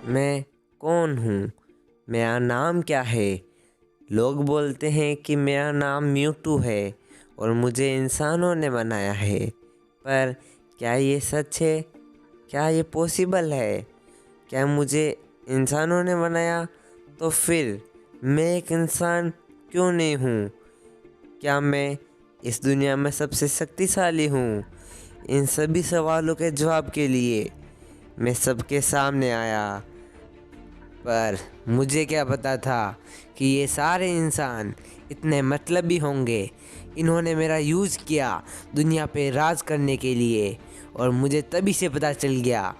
मैं कौन हूँ? मेरा नाम क्या है? लोग बोलते हैं कि मेरा नाम म्यूटू है और मुझे इंसानों ने बनाया है। पर क्या ये सच है? क्या ये पॉसिबल है? क्या मुझे इंसानों ने बनाया? तो फिर मैं एक इंसान क्यों नहीं हूँ? क्या मैं इस दुनिया में सबसे शक्तिशाली हूँ? इन सभी सवालों के जवाब के लिए मैं सबके सामने आया। पर मुझे क्या पता था कि ये सारे इंसान इतने मतलबी होंगे। इन्होंने मेरा यूज़ किया दुनिया पे राज करने के लिए, और मुझे तभी से पता चल गया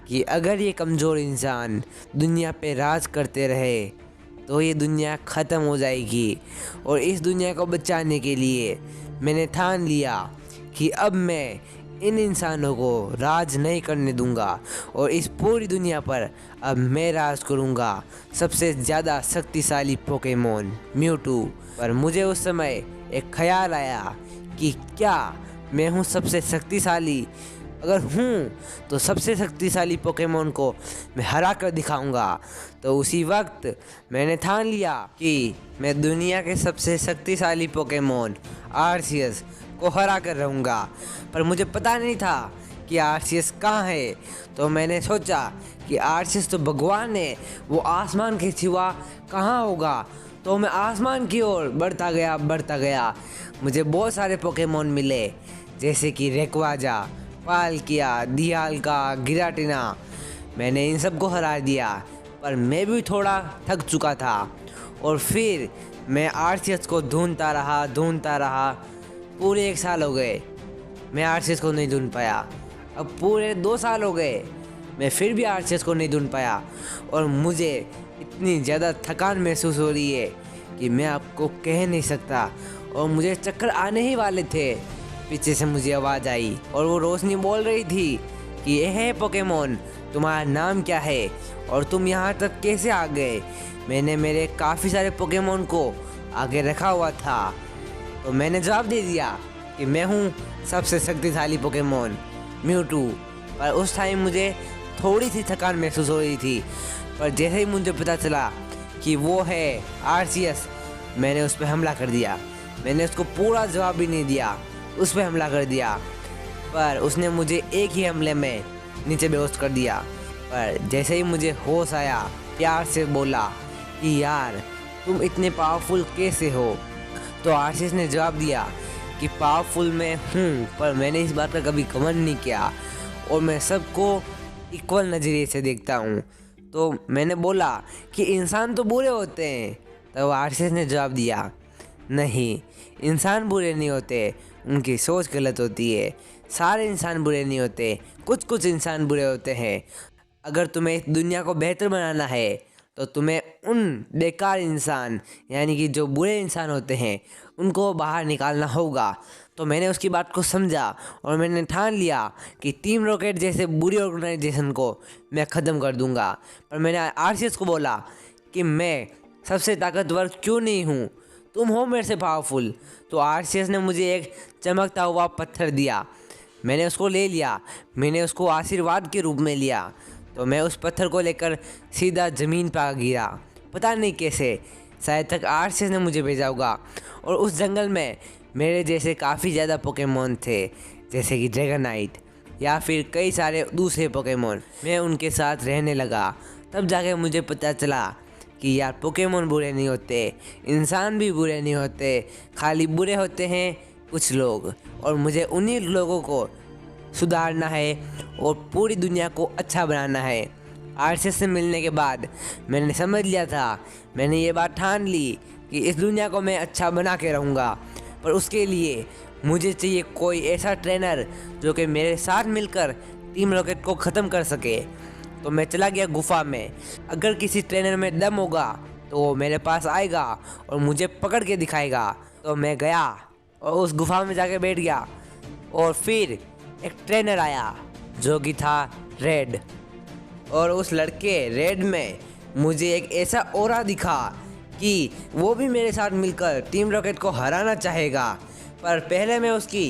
कि अगर ये कमज़ोर इंसान दुनिया पे राज करते रहे तो ये दुनिया ख़त्म हो जाएगी। और इस दुनिया को बचाने के लिए मैंने ठान लिया कि अब मैं इन इंसानों को राज नहीं करने दूंगा और इस पूरी दुनिया पर अब मैं राज करूंगा। सबसे ज़्यादा शक्तिशाली पोकेमोन म्यूटू। पर मुझे उस समय एक ख्याल आया कि क्या मैं हूँ सबसे शक्तिशाली? अगर हूँ तो सबसे शक्तिशाली पोकेमोन को मैं हरा कर दिखाऊंगा। तो उसी वक्त मैंने ठान लिया कि मैं दुनिया के सबसे शक्तिशाली पोकेमोन आर्सियस को हरा कर रहूँगा। पर मुझे पता नहीं था कि आर्सियस कहाँ है। तो मैंने सोचा कि आर्सियस तो भगवान है, वो आसमान के सिवा कहाँ होगा। तो मैं आसमान की ओर बढ़ता गया। मुझे बहुत सारे पोकेमोन मिले, जैसे कि रेक्वाजा, पाल्किया, दियालका, गिराटिना। मैंने इन सब को हरा दिया, पर मैं भी थोड़ा थक चुका था। और फिर मैं आर्सियस को ढूंढता रहा। पूरे 1 साल हो गए, मैं आर्सियस को नहीं ढूंढ पाया। अब पूरे 2 साल हो गए, मैं फिर भी आर्सियस को नहीं ढूंढ पाया। और मुझे इतनी ज़्यादा थकान महसूस हो रही है कि मैं आपको कह नहीं सकता। और मुझे चक्कर आने ही वाले थे। पीछे से मुझे आवाज़ आई और वो रोशनी बोल रही थी कि ये है पोकेमोन, तुम्हारा नाम क्या है और तुम यहाँ तक कैसे आ गए? मैंने मेरे काफ़ी सारे पोकेमोन को आगे रखा हुआ था। तो मैंने जवाब दे दिया कि मैं हूँ सबसे शक्तिशाली पोकेमोन म्यूटू। पर उस टाइम मुझे थोड़ी सी थकान महसूस हो रही थी। पर जैसे ही मुझे पता चला कि वो है आर्सियस, मैंने उस पर हमला कर दिया। मैंने उसको पूरा जवाब भी नहीं दिया, उस पर हमला कर दिया। पर उसने मुझे एक ही हमले में नीचे बेहोश कर दिया। पर जैसे ही मुझे होश आया, प्यार से बोला कि यार तुम इतने पावरफुल कैसे हो? तो आर्सियस ने जवाब दिया कि पावरफुल मैं हूँ, पर मैंने इस बात का कभी घमंड नहीं किया और मैं सबको इक्वल नज़रिए से देखता हूँ। तो मैंने बोला कि इंसान तो बुरे होते हैं। तो आर्सियस ने जवाब दिया, नहीं, इंसान बुरे नहीं होते, उनकी सोच गलत होती है। सारे इंसान बुरे नहीं होते, कुछ इंसान बुरे होते हैं। अगर तुम्हें इस दुनिया को बेहतर बनाना है तो तुम्हें उन बेकार इंसान, यानी कि जो बुरे इंसान होते हैं, उनको बाहर निकालना होगा। तो मैंने उसकी बात को समझा और मैंने ठान लिया कि टीम रॉकेट जैसे बुरी ऑर्गेनाइजेशन को मैं ख़त्म कर दूंगा। पर मैंने आर्सियस को बोला कि मैं सबसे ताकतवर क्यों नहीं हूँ, तुम हो मेरे से पावरफुल। तो आर्सियस ने मुझे एक चमकता हुआ पत्थर दिया। मैंने उसको ले लिया, मैंने उसको आशीर्वाद के रूप में लिया। तो मैं उस पत्थर को लेकर सीधा ज़मीन पर गिरा, पता नहीं कैसे। शायद तक आर्सियस ने मुझे भेजा होगा। और उस जंगल में मेरे जैसे काफ़ी ज़्यादा पोकेमोन थे, जैसे कि ड्रैगनाइट या फिर कई सारे दूसरे पोकेमोन। मैं उनके साथ रहने लगा। तब जाके मुझे पता चला कि यार पोकेमोन बुरे नहीं होते, इंसान भी बुरे नहीं होते, खाली बुरे होते हैं कुछ लोग। और मुझे उन्हीं लोगों को सुधारना है और पूरी दुनिया को अच्छा बनाना है। आर्सियस से मिलने के बाद मैंने समझ लिया था, मैंने ये बात ठान ली कि इस दुनिया को मैं अच्छा बना के रहूँगा। पर उसके लिए मुझे चाहिए कोई ऐसा ट्रेनर जो कि मेरे साथ मिलकर टीम रॉकेट को ख़त्म कर सके। तो मैं चला गया गुफा में। अगर किसी ट्रेनर में दम होगा तो वो मेरे पास आएगा और मुझे पकड़ के दिखाएगा। तो मैं गया और उस गुफा में जाके बैठ गया। और फिर एक ट्रेनर आया जो कि था रेड। और उस लड़के रेड में मुझे एक ऐसा ऑरा दिखा कि वो भी मेरे साथ मिलकर टीम रॉकेट को हराना चाहेगा। पर पहले मैं उसकी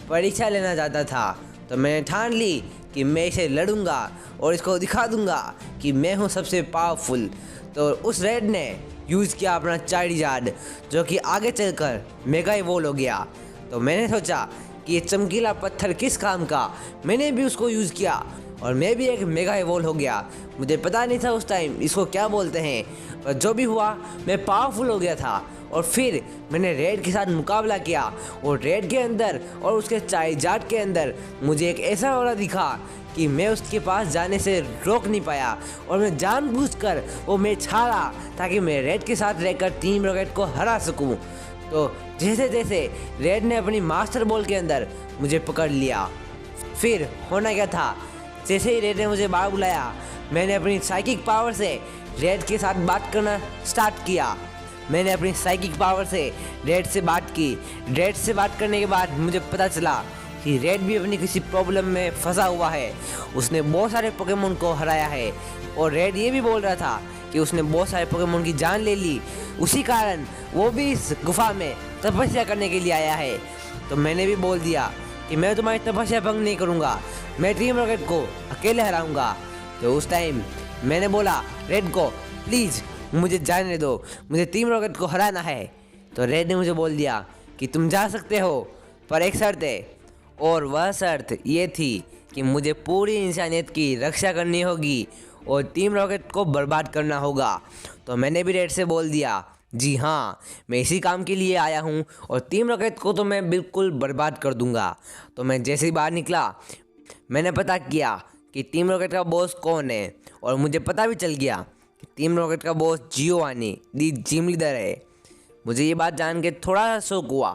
परीक्षा लेना चाहता था। तो मैंने ठान ली कि मैं इसे लड़ूंगा और इसको दिखा दूंगा कि मैं हूँ सबसे पावरफुल। तो उस रेड ने यूज़ किया अपना चार्जार्ड, जो कि आगे चलकर मेगा इवॉल्व हो गया। तो मैंने सोचा कि ये चमकीला पत्थर किस काम का, मैंने भी उसको यूज़ किया और मैं भी एक मेगा इवॉल्व हो गया। मुझे पता नहीं था उस टाइम इसको क्या बोलते हैं, पर जो भी हुआ मैं पावरफुल हो गया था। और फिर मैंने रेड के साथ मुकाबला किया और रेड के अंदर और उसके चार्जार्ड के अंदर मुझे एक ऐसा वाला दिखा कि मैं उसके पास जाने से रोक नहीं पाया और मैं जानबूझकर वो मैच हारा ताकि मैं रेड के साथ रहकर टीम रॉकेट को हरा सकूं। तो जैसे जैसे रेड ने अपनी मास्टर बॉल के अंदर मुझे पकड़ लिया, फिर होना क्या था, जैसे ही रेड ने मुझे बाहर बुलाया मैंने अपनी साइकिक पावर से रेड के साथ बात करना स्टार्ट किया। मैंने अपनी साइकिक पावर से रेड से बात की। रेड से बात करने के बाद मुझे पता चला कि रेड भी अपनी किसी प्रॉब्लम में फंसा हुआ है। उसने बहुत सारे पोकेमोन को हराया है और रेड ये भी बोल रहा था कि उसने बहुत सारे पोकेमोन की जान ले ली, उसी कारण वो भी इस गुफा में तपस्या करने के लिए आया है। तो मैंने भी बोल दिया कि मैं तुम्हारी तपस्या भंग नहीं करूँगा, मैं टीम रॉकेट को अकेले हराऊँगा। तो उस टाइम मैंने बोला रेड को, प्लीज़ मुझे जाने दो, मुझे टीम रॉकेट को हराना है। तो रेड ने मुझे बोल दिया कि तुम जा सकते हो, पर एक शर्त है, और वह शर्त ये थी कि मुझे पूरी इंसानियत की रक्षा करनी होगी और टीम रॉकेट को बर्बाद करना होगा। तो मैंने भी रेड से बोल दिया, जी हाँ, मैं इसी काम के लिए आया हूँ और टीम रॉकेट को तो मैं बिल्कुल बर्बाद कर दूँगा। तो मैं जैसे ही बाहर निकला मैंने पता किया कि टीम रॉकेट का बॉस कौन है और मुझे पता भी चल गया कि टीम रॉकेट का बॉस जियोवानी दी जिम लीडर है। मुझे ये बात जान के थोड़ा सा शौक हुआ,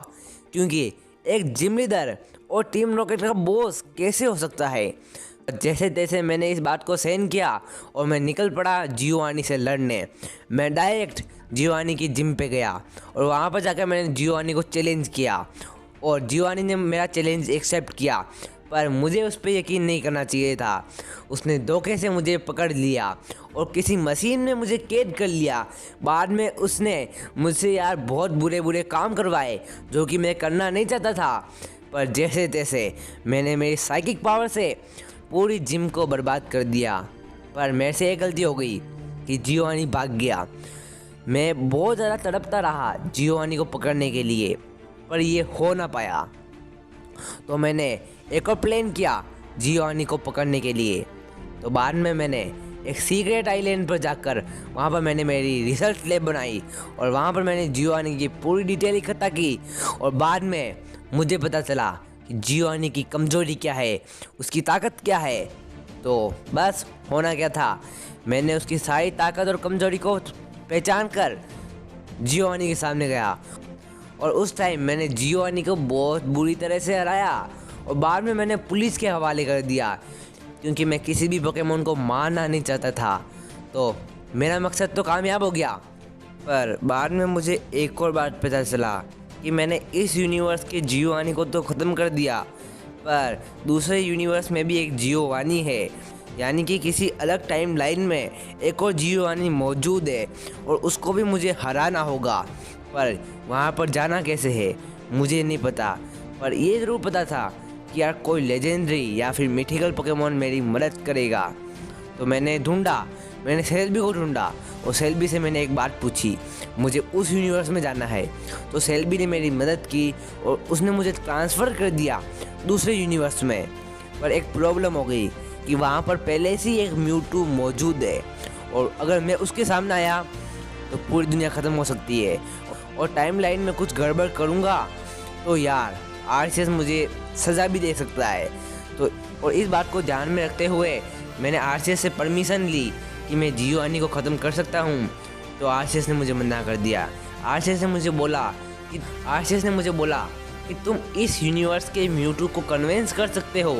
क्योंकि एक जिम लीडर और टीम रॉकेट का बॉस कैसे हो सकता है। जैसे तैसे मैंने इस बात को सहन किया और मैं निकल पड़ा जियोवानी से लड़ने। मैं डायरेक्ट जियोवानी की जिम पे गया और वहाँ पर जाकर मैंने जियोवानी को चैलेंज किया और जियोवानी ने मेरा चैलेंज एक्सेप्ट किया, पर मुझे उस पर यकीन नहीं करना चाहिए था। उसने धोखे से मुझे पकड़ लिया और किसी मशीन में मुझे कैद कर लिया। बाद में उसने मुझसे यार बहुत बुरे बुरे काम करवाए जो कि मैं करना नहीं चाहता था, पर जैसे तैसे मैंने मेरी साइकिक पावर से पूरी जिम को बर्बाद कर दिया। पर मेरे से एक गलती हो गई कि जियोवानी भाग गया। मैं बहुत ज़्यादा तड़पता रहा जियोवानी को पकड़ने के लिए, पर ये हो ना पाया। तो मैंने एक और प्लान किया जियोवानी को पकड़ने के लिए। तो बाद में मैंने एक सीक्रेट आइलैंड पर जाकर वहाँ पर मैंने मेरी रिसर्च लैब बनाई और वहाँ पर मैंने जियोवानी की पूरी डिटेल इकट्ठा की और बाद में मुझे पता चला कि जियोवानी की कमज़ोरी क्या है, उसकी ताकत क्या है। तो बस होना क्या था, मैंने उसकी सारी ताकत और कमज़ोरी को पहचान कर जियोवानी के सामने गया और उस टाइम मैंने जियोवानी को बहुत बुरी तरह से हराया और बाद में मैंने पुलिस के हवाले कर दिया, क्योंकि मैं किसी भी पोकेमोन को मारना नहीं चाहता था। तो मेरा मकसद तो कामयाब हो गया। पर बाद में मुझे एक और बात पता चला कि मैंने इस यूनिवर्स के जियोवानी को तो ख़त्म कर दिया, पर दूसरे यूनिवर्स में भी एक जियोवानी है, यानी कि किसी अलग टाइम लाइन में एक और जियोवानी मौजूद है और उसको भी मुझे हराना होगा। पर वहाँ पर जाना कैसे है मुझे नहीं पता, पर ये ज़रूर पता था कि यार कोई लेजेंडरी या फिर मिथिकल पोकेमोन मेरी मदद करेगा। तो मैंने ढूंढा, मैंने सेल्बी को ढूंढा और सेल्बी से मैंने एक बात पूछी, मुझे उस यूनिवर्स में जाना है। तो सेल्बी ने मेरी मदद की और उसने मुझे ट्रांसफ़र कर दिया दूसरे यूनिवर्स में। पर एक प्रॉब्लम हो गई कि वहाँ पर पहले से ही एक म्यूटू मौजूद है और अगर मैं उसके सामने आया तो पूरी दुनिया ख़त्म हो सकती है और टाइम लाइन में कुछ गड़बड़ करूँगा तो यार आरसीएस मुझे सज़ा भी दे सकता है। तो और इस बात को ध्यान में रखते हुए मैंने आरसीएस से परमिशन ली कि मैं जियोवानी को ख़त्म कर सकता हूँ। तो आरसीएस ने मुझे मना कर दिया। आरसीएस ने मुझे बोला कि तुम इस यूनिवर्स के म्यूटू को कन्विंस कर सकते हो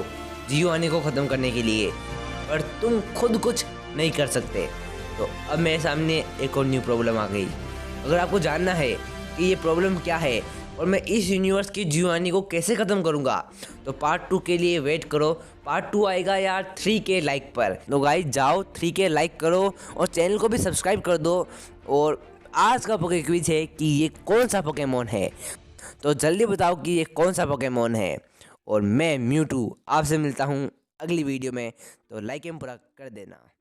जियोवानी को ख़त्म करने के लिए, पर तुम खुद कुछ नहीं कर सकते। तो अब मेरे सामने एक और न्यू प्रॉब्लम आ गई। अगर आपको जानना है कि ये प्रॉब्लम क्या है और मैं इस यूनिवर्स की जियोवानी को कैसे ख़त्म करूँगा, तो पार्ट 2 के लिए वेट करो। पार्ट 2 आएगा यार 3K लाइक पर। तो गाइस जाओ 3K लाइक करो और चैनल को भी सब्सक्राइब कर दो। और आज का पोके क्विज है कि ये कौन सा पोकेमोन है, तो जल्दी बताओ कि ये कौन सा पोकेमोन है। और मैं म्यूटू आपसे मिलता हूँ अगली वीडियो में, तो लाइक एम पूरा कर देना।